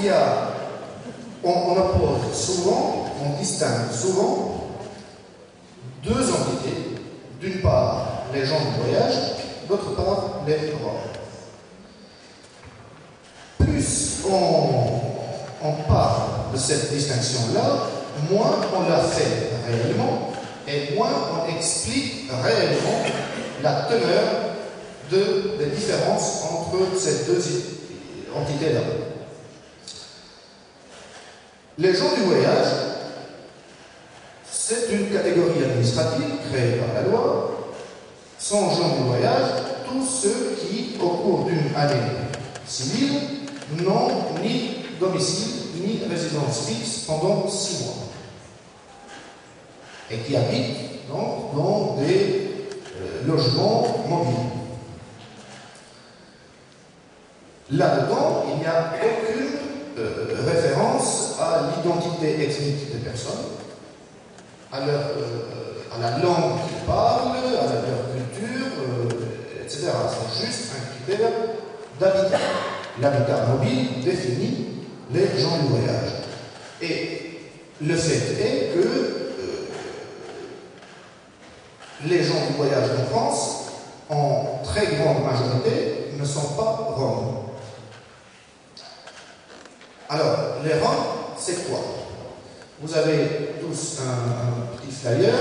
y a, on oppose souvent, on distingue souvent deux entités. D'une part, les gens du voyage, d'autre part, les Roms. Plus on parle de cette distinction-là, moins on la fait réellement et moins on explique réellement la teneur des différences entre ces deux entités-là. Les gens du voyage, c'est une catégorie administrative créée par la loi. Sont gens du voyage tous ceux qui, au cours d'une année civile, n'ont ni domicile ni résidence fixe pendant 6 mois et qui habitent donc dans des logements mobiles. Là-dedans, il n'y a aucune référence à l'identité ethnique des personnes, à la langue qu'ils parlent, à leur culture, etc. C'est juste un critère d'habitat. L'habitat mobile définit les gens du voyage. Et le fait est que les gens du voyage en France, en très grande majorité, ne sont pas roms. Alors, les roms, c'est quoi? Vous avez tous un petit flyer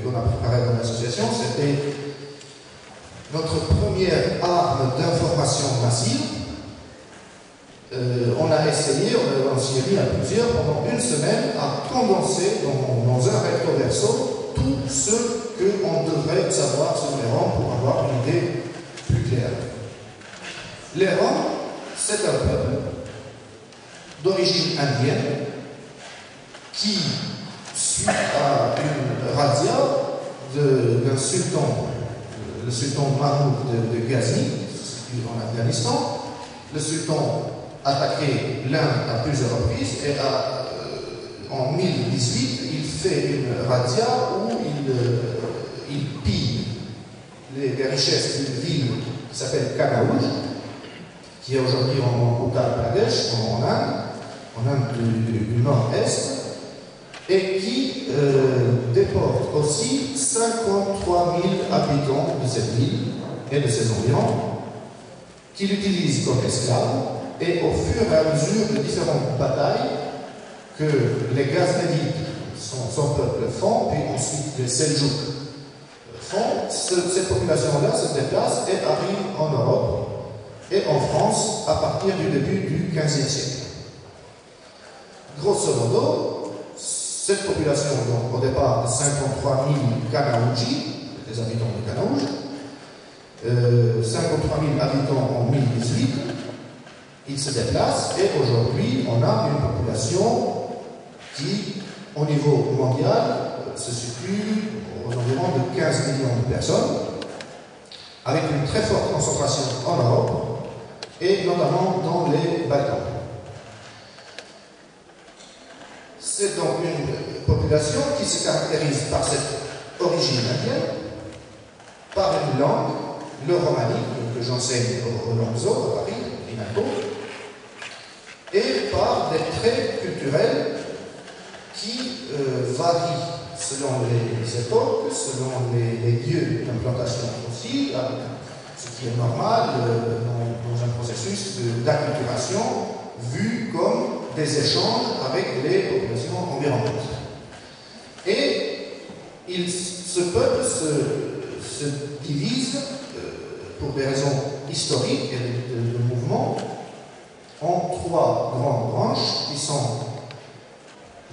qu'on a préparé dans l'association. C'était notre première arme d'information massive. On a essayé, on s'y est mis à plusieurs pendant une semaine à condenser dans un recto verso tout ce qu'on devrait savoir sur les Roms pour avoir une idée plus claire. Les Roms, c'est un peuple d'origine indienne qui, suite à une razzia d'un sultan, le sultan Mahmoud de Ghazni, en Afghanistan, le sultan attaqué l'Inde à plusieurs reprises et en 1018, il fait une razzia où il pille les richesses d'une ville qui s'appelle Kanauj, qui est aujourd'hui en Uttar Pradesh, en Inde du Nord-Est, et qui déporte aussi 53 000 habitants de cette ville et de ses environs, qu'il utilise comme esclaves, et au fur et à mesure de différentes batailles que les Ghaznavides, son peuple, font, puis ensuite les Seljouks font, cette population-là se déplace et arrive en Europe et en France à partir du début du XVe siècle. Grosso modo, cette population, donc, au départ de 53 000 Kanaouji, des habitants de Kanauj, 53 000 habitants en 1018, ils se déplacent et aujourd'hui on a une population qui, au niveau mondial, se situe aux environs de 15 millions de personnes, avec une très forte concentration en Europe et notamment dans les Balkans. C'est donc une population qui se caractérise par cette origine indienne, par une langue, le romani, que j'enseigne au Languedoc, à Paris, l'INACO, et par des traits culturels qui varient selon les époques, selon les lieux d'implantation fossile, ce qui est normal dans un processus d'acculturation vu comme des échanges avec les populations environnantes. Et ce peuple se divise, pour des raisons historiques et de mouvement, en 3 grandes branches qui sont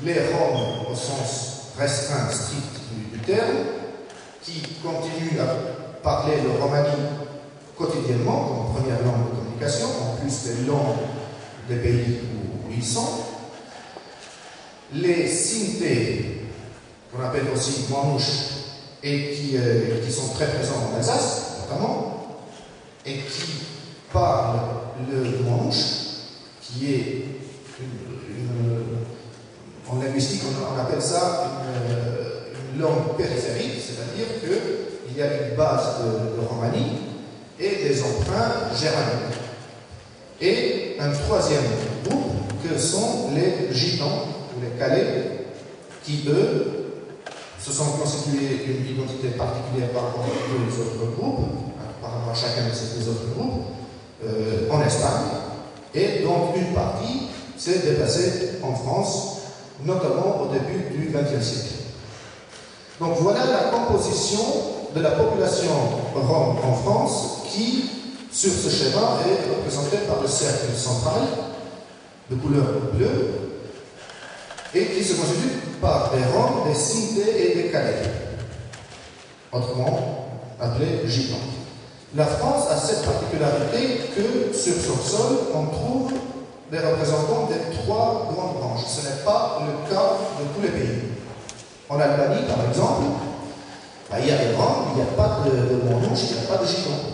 les Roms au sens restreint, strict du terme, qui continuent à parler le romani quotidiennement comme première langue de communication, en plus des langues des pays où ils sont. Les Sinté, qu'on appelle aussi Manouches, et qui sont très présents en Alsace, notamment, et qui parlent le Manouche, qui est en linguistique, on appelle ça une langue périphérique, c'est-à-dire qu'il y a une base de romani et des emprunts germaniques. Et un troisième groupe que sont les gitans, ou les Calais, qui, eux, se sont constitués une identité particulière par rapport aux deux autres groupes, par rapport à chacun de ces deux autres groupes, en Espagne, et donc une partie s'est déplacée en France, notamment au début du XXe siècle. Donc voilà la composition de la population rom en France qui, sur ce schéma, est représentée par le cercle central de couleur bleue et qui se constitue par des Roms, des Sintés et des Calais, autrement appelés gitans. La France a cette particularité que sur son sol, on trouve des représentants des trois grandes branches. Ce n'est pas le cas de tous les pays. En Albanie, par exemple, il y a des Roms, il n'y a pas de Manouches, il n'y a pas de Gitans.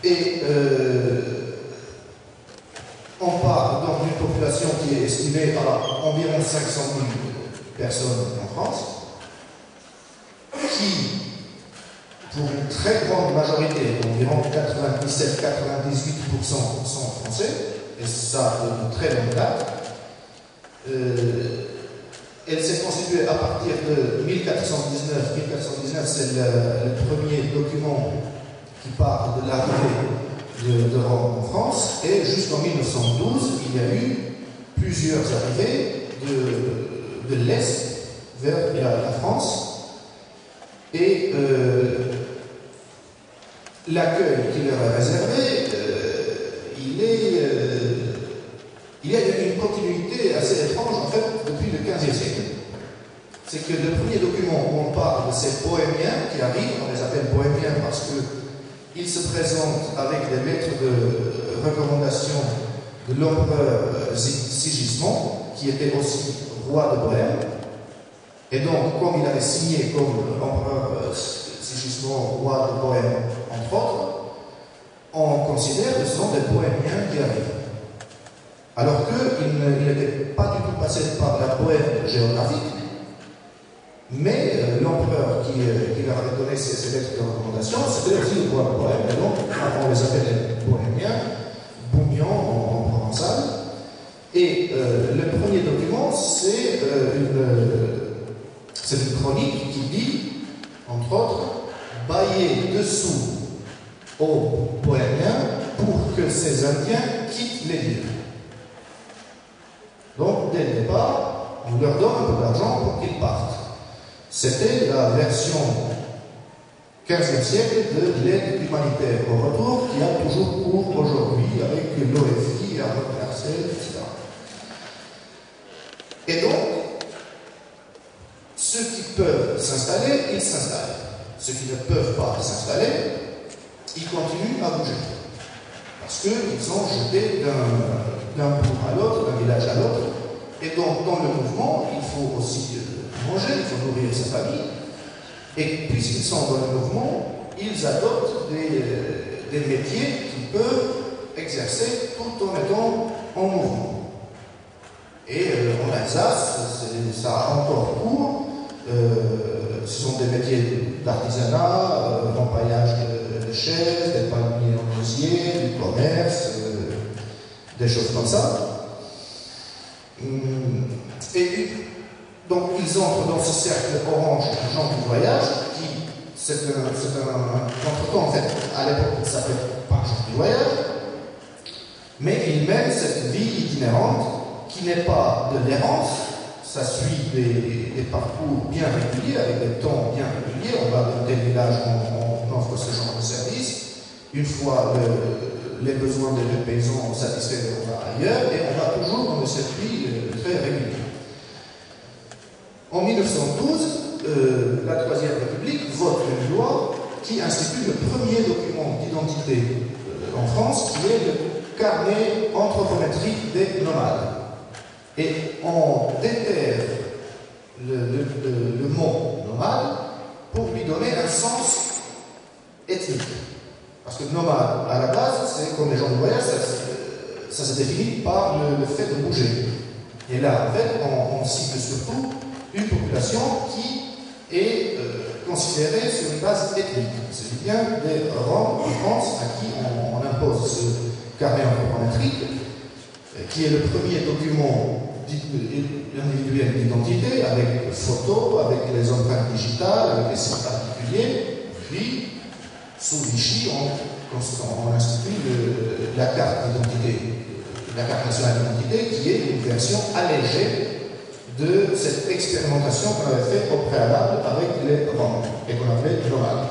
Et on parle donc d'une population qui est estimée à environ 500 000 personnes en France, qui, pour une très grande majorité, environ 97-98%, sont français, et ça de très longue date. Elle s'est constituée à partir de 1419. 1419, c'est le premier document qui parle de l'arrivée de Rome en France, et jusqu'en 1912, il y a eu plusieurs arrivées de l'Est vers la France. Et l'accueil qui leur est réservé, il y a une continuité assez étrange en fait depuis le XVe siècle. C'est que le premier document où on parle de ces bohémiens qui arrivent, on les appelle bohémiens parce qu'ils se présentent avec des lettres de recommandation de l'empereur Sigismond, qui était aussi roi de Bohême. Et donc, comme il avait signé comme l'empereur Sigismond, roi de Bohême, entre autres, on considère que ce sont des bohémiens qui arrivent. Alors qu'ils n'étaient pas du tout passés par la Bohême géographique, mais l'empereur qui leur avait donné ces lettres de recommandation, c'était aussi le roi de Bohême, et donc on les appelait les bohémiens, bougnon en provençal. Et le premier document, c'est une chronique qui dit, entre autres, bailler dessous aux bohémiens pour que ces Indiens quittent les lieux. Donc, dès le départ, on leur donne un peu d'argent pour qu'ils partent. C'était la version 15e siècle de l'aide humanitaire au retour qui a toujours cours aujourd'hui avec l'OFI, Arnaud Marcel, etc. Et donc, ceux qui peuvent s'installer, ils s'installent. Ceux qui ne peuvent pas s'installer, ils continuent à bouger. Parce qu'ils sont jetés d'un bout à l'autre, d'un village à l'autre. Et donc, dans le mouvement, il faut aussi manger, il faut nourrir sa famille. Et puisqu'ils sont dans le mouvement, ils adoptent des métiers qu'ils peuvent exercer tout en étant en mouvement. Et en Alsace, ça a encore cours. Ce sont des métiers d'artisanat, d'empaillage de chaises, des palmiers en osier, du commerce, des choses comme ça. Et donc ils entrent dans ce cercle orange gens du voyage, qui c'est un contretemps en fait, à l'époque il ne s'appelait pas gens du voyage, mais ils mènent cette vie itinérante qui n'est pas de l'errance, ça suit des parcours bien réguliers, avec des temps bien réguliers. On va dans tel village, on offre ce genre de service. Une fois les besoins des paysans satisfaits, on va ailleurs, et on va toujours dans le circuit très régulier. En 1912, la Troisième République vote une loi qui institue le premier document d'identité en France, qui est le carnet anthropométrique des nomades. Et on déterre le mot nomade pour lui donner un sens ethnique. Parce que nomade, à la base, c'est comme les gens du voyage, ça se définit par le fait de bouger. Et là, en fait, on cible surtout une population qui est considérée sur une base ethnique. C'est bien des Roms en France à qui on impose ce carnet anthropométrique. qui est le premier document individuel d'identité, avec photos, avec les empreintes digitales, avec les signes particuliers. Puis, sous Vichy, on institue la carte d'identité, la carte nationale d'identité, qui est une version allégée de cette expérimentation qu'on avait faite au préalable avec les Roms et qu'on appelait nomades.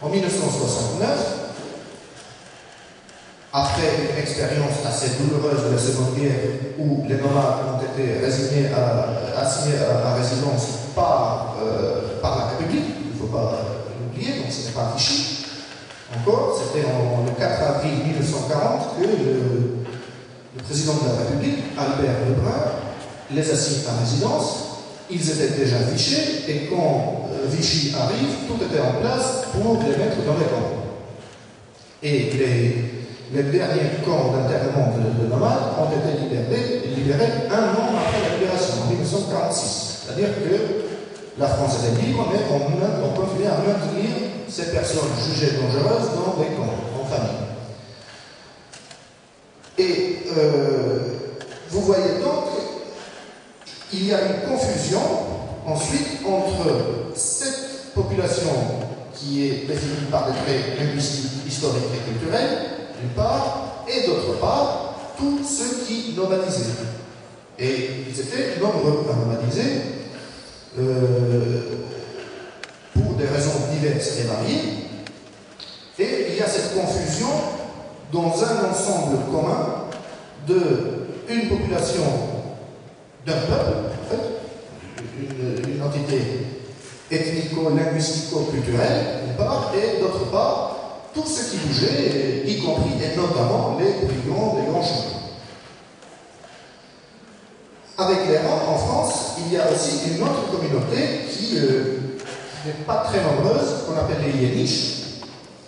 En 1969, après une expérience assez douloureuse de la Seconde Guerre où les nomades ont été assignés à résidence par la République, il ne faut pas l'oublier, donc ce n'est pas Vichy. Encore, c'était le 4 avril 1940 que le président de la République, Albert Lebrun, les assigne à résidence. Ils étaient déjà fichés et quand Vichy arrive, tout était en place pour les mettre dans les camps. Et les derniers camps d'internement de nomades ont été libérés un an après la libération, en 1946. C'est-à-dire que la France était libre, mais on continuait à maintenir ces personnes jugées dangereuses dans les camps, en famille. Et vous voyez donc qu'il y a une confusion ensuite entre cette population qui est définie par des traits linguistiques, historiques et culturels, d'une part, et d'autre part, tous ceux qui nomadisaient. Et ils étaient nombreux à nomadiser pour des raisons diverses et variées. Et il y a cette confusion dans un ensemble commun d'une population, d'un peuple, en fait, une entité ethnico-linguistico-culturelle, d'une part, et d'autre part, tout ce qui bougeait, y compris et notamment les brigands des grands chemins. Avec les Roms, en France, il y a aussi une autre communauté qui n'est pas très nombreuse, qu'on appelle les Yéniches,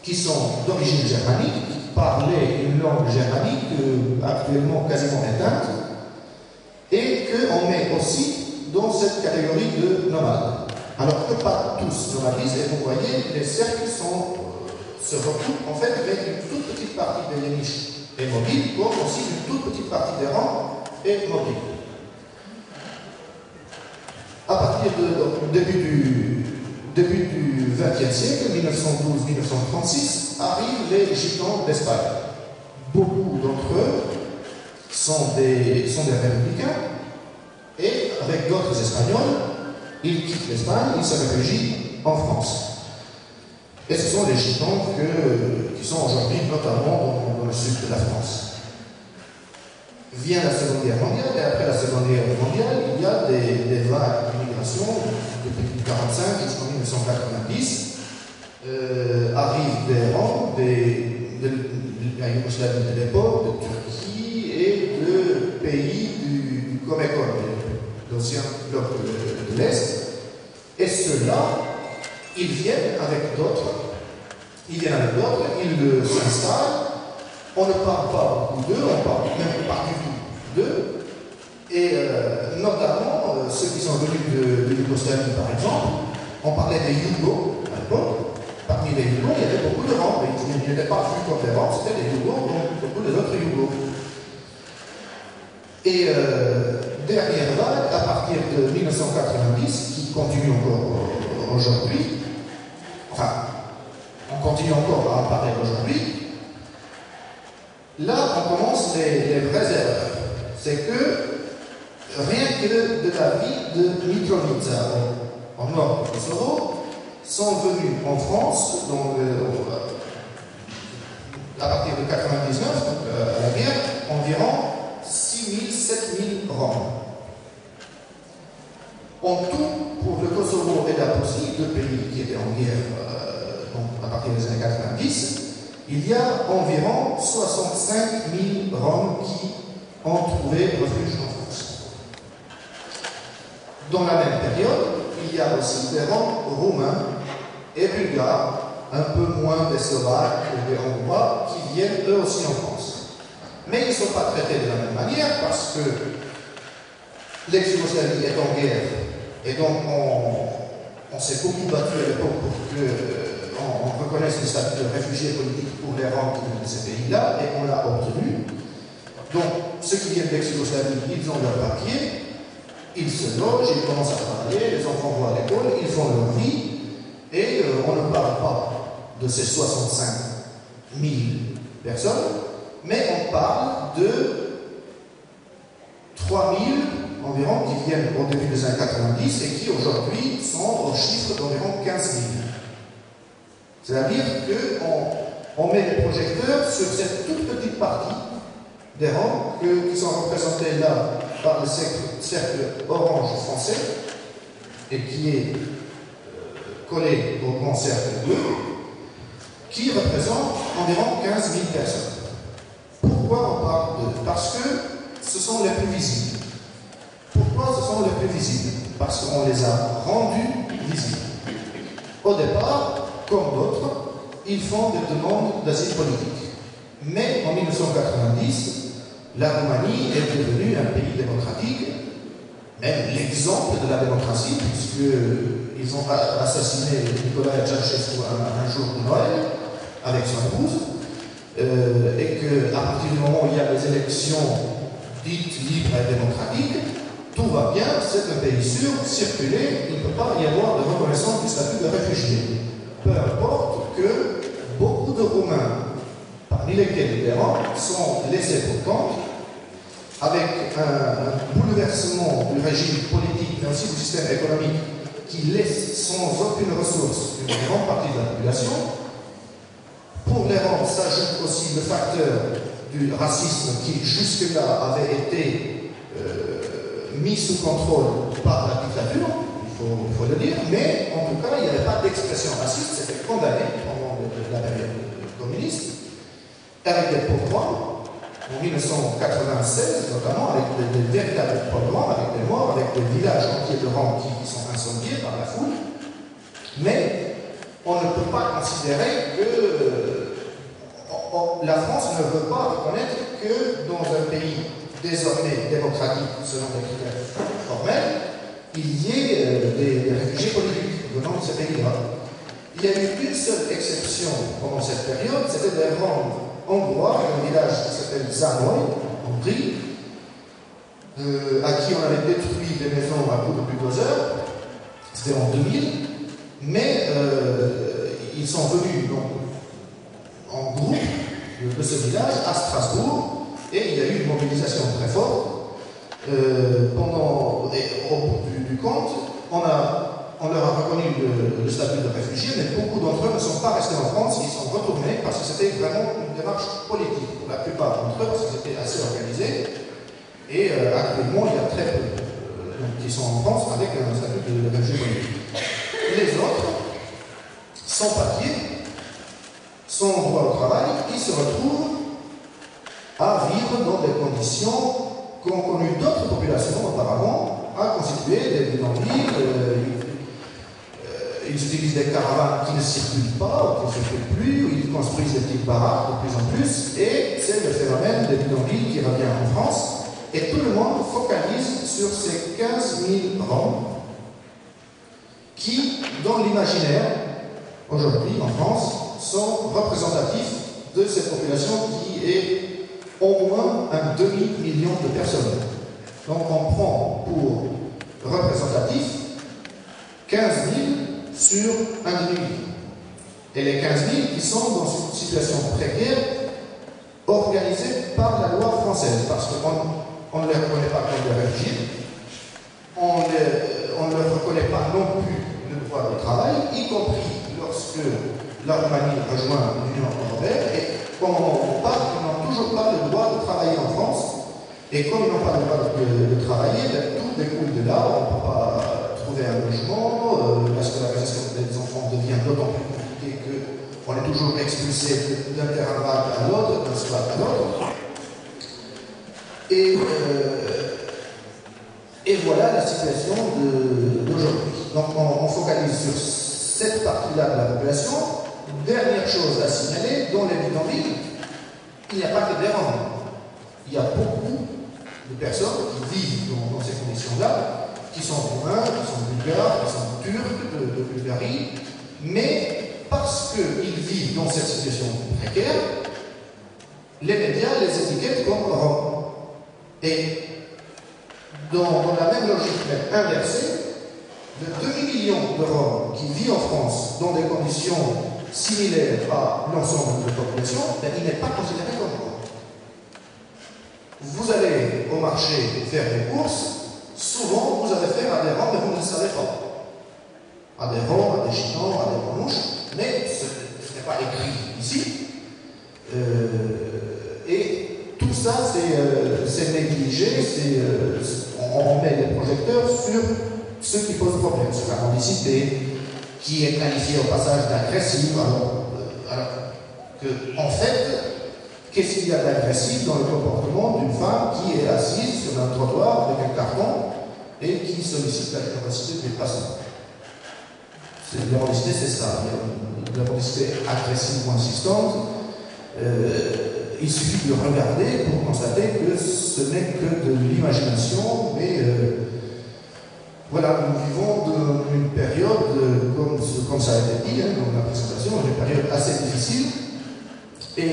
qui sont d'origine germanique, qui parlaient une langue germanique actuellement quasiment éteinte, et qu'on met aussi dans cette catégorie de nomades. Alors que pas tous nomadisent, et vous voyez, les cercles se recoupent en fait avec une toute petite partie des Yéniches est mobile, comme aussi une toute petite partie des Roms est mobile. À partir du début du XXe siècle, 1912-1936, arrivent les Gitans d'Espagne. Beaucoup d'entre eux sont des républicains, et avec d'autres Espagnols, ils quittent l'Espagne, ils se réfugient en France. Et ce sont les Gitans qui sont aujourd'hui notamment dans le sud de la France. Vient la Seconde Guerre mondiale, et après la Seconde Guerre mondiale, il y a des vagues d'immigration depuis 1945 jusqu'en 1990. Arrivent des Roms, de la Yougoslavie de l'époque, de Turquie et de pays du Comecon, de l'ancien bloc de l'Est. Et ceux-là, ils viennent avec d'autres, ils s'installent. On ne parle pas beaucoup d'eux, on ne parle même pas du tout d'eux. Et notamment, ceux qui sont venus de Yougoslavie, par exemple, on parlait des Yougos à l'époque. Parmi les Yougos, il y avait beaucoup de Roms. Ils n'étaient pas vus comme des Roms, c'était des Yougos, donc beaucoup des autres Yougos. Et dernière vague, à partir de 1990, qui continue encore aujourd'hui, enfin, on continue encore à en parler aujourd'hui. Là, on commence les vraies erreurs. C'est que rien que de la ville de Mitrovica, en nord de Kosovo, sont venus en France, à partir de 1999, à la guerre, environ 6 000, 7 000 Roms. En tout, pour le Kosovo et la Bosnie, deux pays qui étaient en guerre à partir des années 90, il y a environ 65 000 Roms qui ont trouvé refuge en France. Dans la même période, il y a aussi des Roms roumains et bulgares, un peu moins des Slovaques et des Hongrois, qui viennent eux aussi en France. Mais ils ne sont pas traités de la même manière parce que l'ex-Yougoslavie est en guerre et donc on s'est beaucoup battu à l'époque pour qu'on reconnaisse le statut de réfugié politique pour les Roms de ces pays-là, et on l'a obtenu. Donc, ceux qui viennent d'ex-Yougoslavie, ils ont leur papier, ils se logent, ils commencent à travailler, les enfants vont à l'école, ils font leur vie, et on ne parle pas de ces 65 000 personnes, mais on parle de 3 000 environ qui viennent au début des années 90 et qui aujourd'hui sont au chiffre d'environ 15 000. C'est-à-dire qu'on met les projecteurs sur cette toute petite partie des rangs qui sont représentés là par le cercle orange français et qui est collé au grand cercle bleu, qui représente environ 15 000 personnes. Pourquoi on parle d'eux? Parce que ce sont les plus visibles. Pourquoi ce sont les plus visibles? Parce qu'on les a rendus visibles. Au départ, comme d'autres, ils font des demandes d'asile politique. Mais en 1990, la Roumanie est devenue un pays démocratique, même l'exemple de la démocratie, puisqu'ils ont assassiné Nicolae Ceausescu un jour de Noël avec son épouse, et qu'à partir du moment où il y a des élections dites libres et démocratiques, tout va bien, c'est un pays sûr, circuler, il ne peut pas y avoir de reconnaissance du statut de réfugié. Peu importe que beaucoup de Roumains, parmi lesquels des rangs, sont laissés pour compte, avec un bouleversement du régime politique, mais aussi du système économique, qui laisse sans aucune ressource une grande partie de la population. Pour les rangs s'ajoute aussi le facteur du racisme qui jusque-là avait été mis sous contrôle par la dictature, il faut le dire, mais en tout cas il n'y avait pas d'expression raciste, c'était condamné pendant la période communiste, avec des pogroms, en 1996 notamment, avec des véritables pogroms, avec des morts, avec des villages entiers de rangs qui sont incendiés par la foule, mais on ne peut pas considérer que la France ne veut pas reconnaître que dans un pays désormais démocratique, selon les critères formels, il y ait des réfugiés politiques venant de ces pays-là. Il y a eu une seule exception pendant cette période, c'était des rangs hongrois, un village qui s'appelle Zanoy, en Hongrie, à qui on avait détruit les maisons à bout de bulldozers, c'était en 2000, mais ils sont venus donc, en groupe de ce village à Strasbourg, et il y a eu une mobilisation très forte. Au bout du compte, on leur a reconnu le statut de réfugié, mais beaucoup d'entre eux ne sont pas restés en France, ils sont retournés parce que c'était vraiment une démarche politique pour la plupart d'entre eux, parce qu'ils étaient assez organisés. Et actuellement, il y a très peu qui sont en France avec un statut de réfugié politique. Les autres, sans papier, sans droit au travail, ils se retrouvent à vivre dans des conditions qu'ont connues d'autres populations auparavant, à constituer des bidonvilles. Ils utilisent des caravanes qui ne circulent pas, ou qui ne circulent plus, ou ils construisent des petites baraques de plus en plus, et c'est le phénomène des bidonvilles qui revient en France, et tout le monde focalise sur ces 15 000 Roms qui, dans l'imaginaire, aujourd'hui en France, sont représentatifs de cette population qui est au moins un demi-million de personnes. Donc on prend pour représentatif 15 000 sur un demi-million. Et les 15 000 qui sont dans une situation précaire organisée par la loi française, parce qu'on ne les reconnaît pas comme des réfugiés, on ne leur reconnaît pas non plus le droit de travail, y compris lorsque la Roumanie rejoint l'Union européenne, et au moment où on parle, ils n'ont toujours pas le droit de travailler en France, et comme ils n'ont pas le droit de travailler, tout découle de là, on ne peut pas trouver un logement, la scolarisation des enfants devient d'autant plus compliquée qu'on est toujours expulsé d'un terrain vague à l'autre, d'un squat à l'autre. Et voilà la situation d'aujourd'hui. Donc on focalise sur cette partie-là de la population. Dernière chose à signaler, dans les bidonvilles, il n'y a pas que des Roms. Il y a beaucoup de personnes qui vivent dans ces conditions-là, qui sont roumains, qui sont bulgares, qui sont turcs de Bulgarie, mais parce qu'ils vivent dans cette situation précaire, les médias les étiquettent comme Roms. Et dans la même logique, mais inversée, le demi-million de Roms qui vit en France dans des conditions similaires à l'ensemble de la population, ben, il n'est pas considéré comme Rome. Vous allez au marché faire des courses, souvent vous allez faire à des Roms, mais vous ne le savez pas. À des Roms, à des Gitans, à des Romouches, mais ce n'est pas écrit ici. Et tout ça, c'est négligé, on met les projecteurs sur ce qui pose problème, sur la mendicité, qui est qualifiée au passage d'agressive, alors que, en fait, qu'est-ce qu'il y a d'agressif dans le comportement d'une femme qui est assise sur un trottoir avec un carton et qui sollicite la capacité des passants? La mendicité, c'est ça. La mendicité agressive ou insistante, il suffit de regarder pour constater que ce n'est que de l'imagination, mais voilà, nous vivons une période, comme ça a été dit dans la présentation, une période assez difficile, et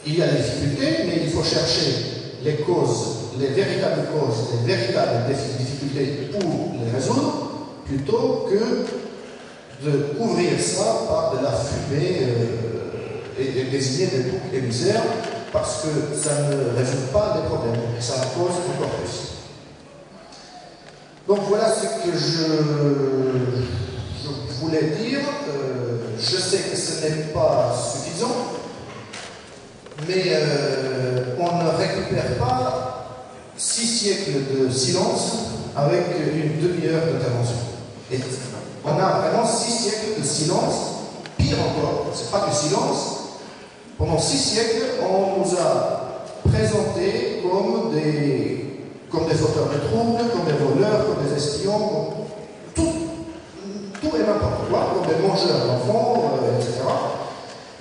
il y a des difficultés, mais il faut chercher les causes, les véritables causes, les véritables difficultés pour les résoudre, plutôt que de couvrir ça par de la fumée et désigner des boucs émissaires, parce que ça ne résout pas les problèmes, et ça en cause encore plus. Donc voilà ce que je voulais dire. Je sais que ce n'est pas suffisant, mais on ne récupère pas 6 siècles de silence avec une demi-heure d'intervention. Et on a vraiment 6 siècles de silence, pire encore, c'est pas du silence. Pendant 6 siècles, on nous a présentés comme des fauteurs de troubles, comme des voleurs, comme des espions, comme tout et n'importe quoi, comme des mangeurs d'enfants, etc.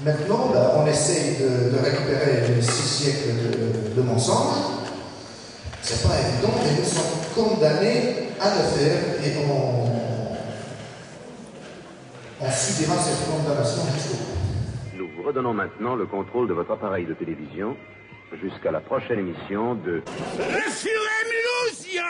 Maintenant, on essaye de récupérer les 6 siècles de mensonges. C'est pas évident, mais nous sommes condamnés à le faire et on subira cette condamnation jusqu'au bout. Nous vous redonnons maintenant le contrôle de votre appareil de télévision jusqu'à la prochaine émission de... Je suis Lucien.